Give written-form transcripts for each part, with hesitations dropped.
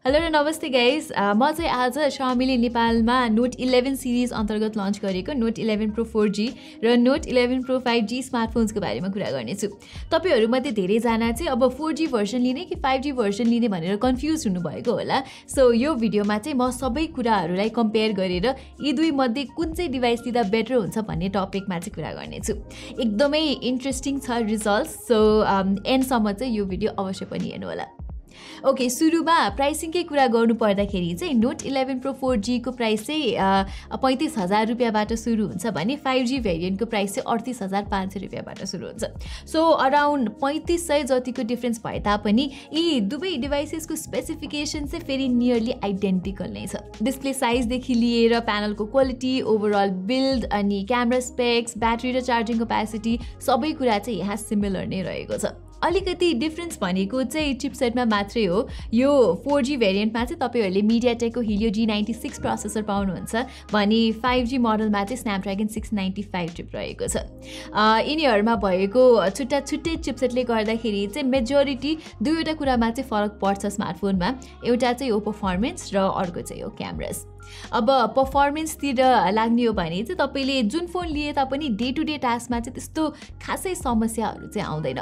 Hello र नमस्ते guys म चाहिँ आज Xiaomi नेपालमा Note 11 सिरिज अन्तर्गत लन्च गरेको Note 11 Pro 4G र Note 11 Pro 5G स्मार्टफोन्सको बारेमा कुरा गर्नेछु। तपाईहरुमध्ये धेरैजना चाहिँ अब 4G भर्जन लिने कि 5G भर्जन लिने भनेर कन्फ्युज हुनुभएको होला। सो यो भिडियोमा चाहिँ म सबै कुराहरुलाई कम्पेयर गरेर यी दुई मध्ये कुन चाहिँ डिभाइस लिँदा बेटर हुन्छ भन्ने टपिकमा चाहिँ कुरा गर्नेछु। एकदमै इन्ट्रेस्टिङ छ रिजल्ट्स, सो एन्डसम्म चाहिँ यो भिडियो अवश्य पनि हेर्नु होला। ओके, सुरुमा प्राइसिङकै कुरा गर्नु पर्दाखेरि चाहिँ Note 11 Pro 4G को प्राइस चाहिँ 35,000 रुपैयाँबाट सुरु हुन्छ भने 5G भेरिएन्टको प्राइस चाहिँ 38,500 रुपैयाँबाट सुरु हुन्छ। सो अराउन्ड 3500 जतिको डिफरेन्स भए तापनि यी दुवै डिभाइसेसको स्पेसिफिकेसन चाहिँ फेरि नियरली आइडेन्टिकल नै छ। डिस्प्ले साइजदेखि लिएर प्यानलको क्वालिटी, ओभरअल बिल्ड, अनि क्यामेरा स्पेक्स, ब्याट्री र चार्जिङ क्यापेसिटी सबै कुरा चाहिँ यहाँ सिमिलर नै रहेको छ। अलिकति डिफरेन्स भनेको चाहिँ चिपसेटमा मात्रै हो। यो 4G भेरिएन्टमा चाहिँ तपाईहरुले MediaTekको Helio G96 प्रोसेसर पाउनुहुन्छ भने 5G मोडलमा चाहिँ Snapdragon 695 चिप रहेको छ। यिनीहरुमा भएको छुट्टा छुट्टै चिपसेटले गर्दाखेरि चाहिँ मेजोरिटी दुईवटा कुरामा चाहिँ फरक पर्छ स्मार्टफोनमा। एउटा चाहिँ हो परफर्मेन्स र अर्को चाहिँ हो क्यामेरास। अब परफर्मेन्सतिर लाग्ने हो भने चाहिँ तपाईले जुन फोन लिए तापनि डे टु डे टास्कमा चाहिँ त्यस्तो खासै समस्याहरू चाहिँ आउँदैन।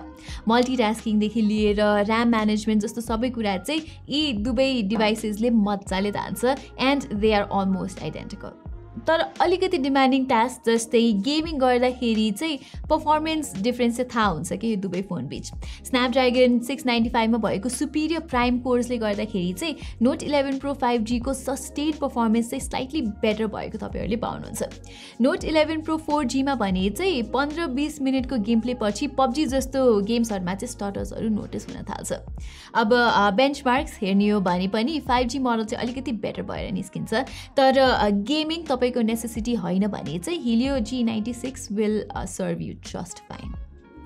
मल्टिटास्किङदेखि लिएर र्याम म्यानेजमेन्ट जस्तो सबै कुरा चाहिँ यी दुवै डिभाइसेसले मजाले तान्छ and they are almost identical. तर अलिकति डिमान्डिङ टास्क जस्तै गेमिङ गर्दाखेरि चाहिँ परफर्मेन्स डिफरेन्स चाहिँ थाहा हुन्छ कि यो दुवै फोन बीच। Snapdragon 695 मा भएको सुपिरियर प्राइम कोर्सले गर्दाखेरि चाहिँ Note 11 Pro 5G को सस्टेन परफर्मेन्स चाहिँ स्लाइटली बेटर भएको तपाईहरुले पाउनुहुन्छ। Note 11 Pro 4G मा भने चाहिँ 15-20 मिनेटको गेम प्ले पछि PUBG जस्तो गेम्सहरुमा चाहिँ स्टटर्सहरु नोटिस हुन थाल्छ। अब बेन्चमार्क्स हेर्ने हो भने पनि 5G मोडल चाहिँ अलिकति बेटर भएर निस्किन्छ। तर गेमिङ तपाईको नेसेसिटी होइन भने चाहिँ Helio G96 will serve you just fine।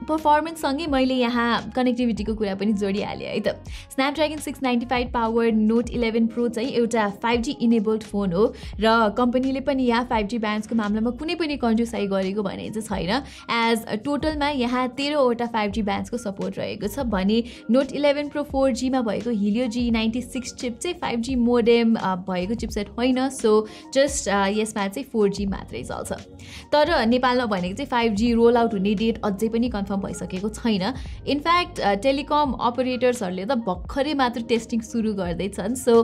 Performance सँगै मैले यहाँ कनेक्टिभिटीको कुरा पनि जोडिहालेँ है त। Snapdragon 695 पावर Note 11 Pro चाहिँ एउटा 5G इनेबल्ड फोन हो र कम्पनीले पनि यहाँ 5G ब्यान्ड्सको मामलामा कुनै पनि कन्जुसाइ गरेको भने चाहिँ छैन। एज टोटलमा यहाँ 13वटा 5G ब्यान्ड्सको सपोर्ट रहेको छ भने Note 11 Pro 4G मा भएको Helio G96 चिप चाहिँ 5G मोडेम भएको चिपसेट होइन। सो जस्ट यसमा चाहिँ 4G मात्रै चल्छ। तर नेपालमा भनेको चाहिँ 5G रोल आउट हुने डेट अझै पनि कन्फर्म भइसकेको छैन। इनफ्याक्ट टेलिकम अपरेटर्सहरूले त भर्खरै मात्र टेस्टिङ सुरु गर्दैछन्। सो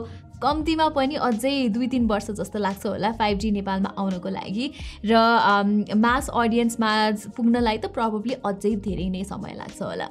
कम्तीमा पनि अझै 2-3 वर्ष जस्तो लाग्छ होला 5G नेपालमा आउनको लागि र मास अडियन्समा पुग्नलाई त प्रोबेबली अझै धेरै नै समय लाग्छ होला।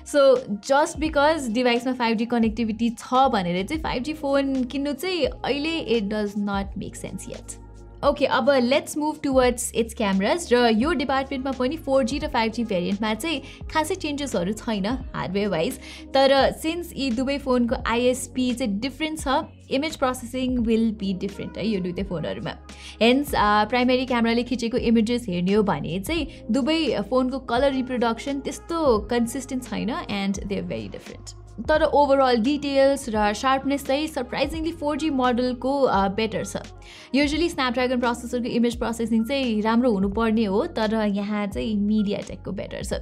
सो जस्ट बिकज डिभाइसमा 5G कनेक्टिभिटी छ भनेर चाहिँ 5G फोन किन्नु चाहिँ अहिले it does not make sense yet. Okay, अब let's move towards its cameras र यो डिपार्टमेन्टमा पनि 4G र 5G भेरिएन्टमा चाहिँ खासै चेन्जेसहरू छैन हार्डवेयर वाइज। तर सिन्स यी दुवै फोनको ISP चाहिँ डिफ्रेन्ट छ, image processing will be different है यो दुईटै फोनहरुमा। हेन्स प्राइमेरी क्यामेराले खिचेको इमेजेस हेर्ने हो भने चाहिँ दुवै फोनको कलर रिप्रोडक्सन त्यस्तो कन्सिस्टेन्ट छैन and they are very different. तर ओभरअल डिटेल्स र शार्पनेस चाहिँ सरप्राइजिङली 4G मोडलको बेटर छ। युजुअली स्न्यापड्रागन प्रोसेसरको इमेज प्रोसेसिङ चाहिँ राम्रो हुनुपर्ने हो, तर यहाँ चाहिँ MediaTekको बेटर छ।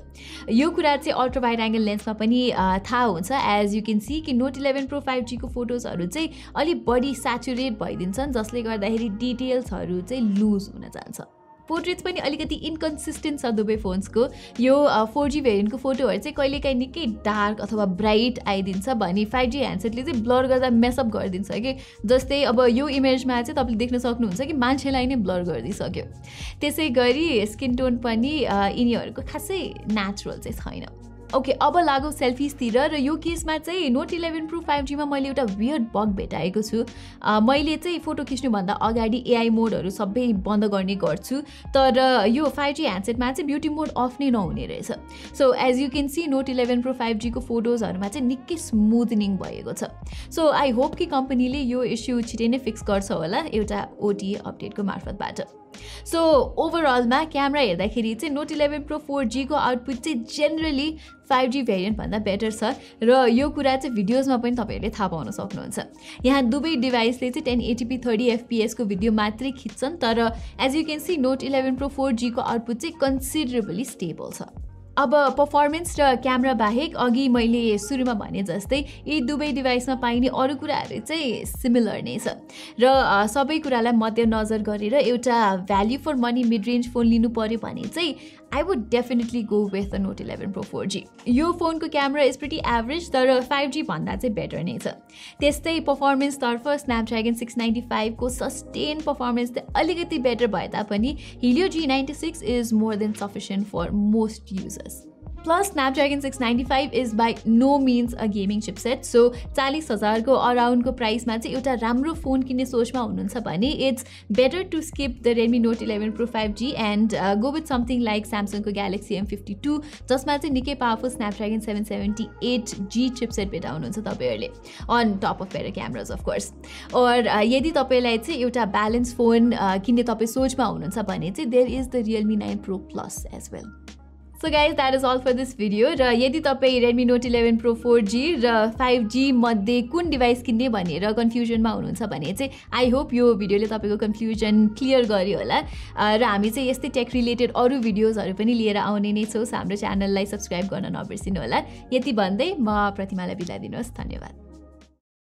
यो कुरा चाहिँ अल्ट्रा वाइड एङ्गल लेन्समा पनि थाहा हुन्छ। एज यु क्यान सी कि Note 11 Pro 5G को फोटोजहरू चाहिँ अलिक बढी स्याचुरेट भइदिन्छन् जसले गर्दाखेरि डिटेल्सहरू चाहिँ लुज हुन जान्छ। पोर्ट्रेट्स पनि अलिकति इन्कन्सिस्टेन्ट छ दुवै फोन्सको। यो 4G भेरिएन्टको फोटोहरू चाहिँ कहिलेकाहीँ निकै डार्क अथवा ब्राइट आइदिन्छ भने 5G ह्यान्डसेटले चाहिँ ब्लर गर्दा मेसअप गरिदिन्छ कि। जस्तै अब यो इमेजमा चाहिँ तपाईँले देख्न सक्नुहुन्छ कि मान्छेलाई नै ब्लर गरिदिइसक्यो। त्यसै गरी स्किन टोन पनि यिनीहरूको खासै नेचुरल चाहिँ छैन। ओके, अब लागौँ सेल्फिजतिर र यो केसमा चाहिँ Note 11 Pro 5G मा मैले एउटा वियर्ड बग भेटाएको छु। मैले चाहिँ फोटो खिच्नुभन्दा अगाडि AI मोडहरू सबै बन्द गर्ने गर्छु, तर यो 5G ह्यान्डसेटमा चाहिँ ब्युटी मोड अफ नै नहुने रहेछ। So as you can see Note 11 Pro 5G को फोटोजहरूमा चाहिँ निकै स्मुथनिङ भएको छ। सो आई होप कि कम्पनीले यो इस्यु छिटै नै फिक्स गर्छ होला एउटा OTA अपडेटको मार्फतबाट। सो ओभरअलमा क्यामेरा हेर्दाखेरि चाहिँ Note 11 Pro 4G को आउटपुट चाहिँ जेनरली 5G भेरिएन्ट भन्दा बेटर छ र यो कुरा चाहिँ भिडियोजमा पनि तपाईहरुले थाहा पाउन सक्नुहुन्छ। यहाँ दुवै डिभाइसले चाहिँ 1080p 30 fps को भिडियो मात्रै खिच्छन्, तर as you can see Note 11 Pro 4G को आउटपुट चाहिँ कन्सिडरेबली स्टेबल छ। अब पर्फर्मेन्स र क्यामेरा बाहेक अघि मैले सुरुमा भने जस्तै यी दुवै डिभाइसमा पाइने अरू कुराहरू चाहिँ सिमिलर नै छ र सबै कुरालाई मध्यनजर गरेर एउटा value for money mid range phone लिनु पर्यो भने चाहिँ I would definitely go with the Note 11 Pro 4G। यो फोनको क्यामेरा इज प्रिटी एभरेज तर 5G भन्दा चाहिँ बेटर नै छ। त्यस्तै पर्फर्मेन्सतर्फ स्न्यापड्रागन 695 को सस्टेन पर्फर्मेन्स चाहिँ अलिकति बेटर भए तापनि Helio G96 is more than sufficient for most users. Plus Snapdragon 695 is by no means a gaming chipset, so 40,000 को अराउन्डको प्राइसमा चाहिँ एउटा राम्रो फोन किन्ने सोचमा हुनुहुन्छ भने it's better to skip the Redmi Note 11 Pro 5G and go with something like स्यामसङको ग्यालेक्सी M52 जसमा चाहिँ निकै पावरफुल स्न्यापड्रागन 778G चिपसेट भेटाउनुहुन्छ तपाईँहरूले on top of better cameras of course. और यदि तपाईँलाई चाहिँ एउटा ब्यालेन्स फोन किन्ने तपाईँ सोचमा हुनुहुन्छ भने चाहिँ there is the Realme 9 Pro Plus as well. So guys that is all for this video. र यदि तपाईँ रेडमी नोट 11 प्रो 4G र 5G मध्ये कुन डिभाइस किन्ने भनेर कन्फ्युजनमा हुनुहुन्छ भने चाहिँ आई होप यो भिडियोले तपाईँको कन्फ्युजन क्लियर गर्यो होला। र हामी चाहिँ यस्तै टेक रिलेटेड अरू भिडियोजहरू पनि लिएर आउने नै छौँ। हाम्रो च्यानललाई सब्सक्राइब गर्न नबिर्सिनु होला। यति भन्दै म प्रतिमालाई बिदा दिनुहोस्। धन्यवाद।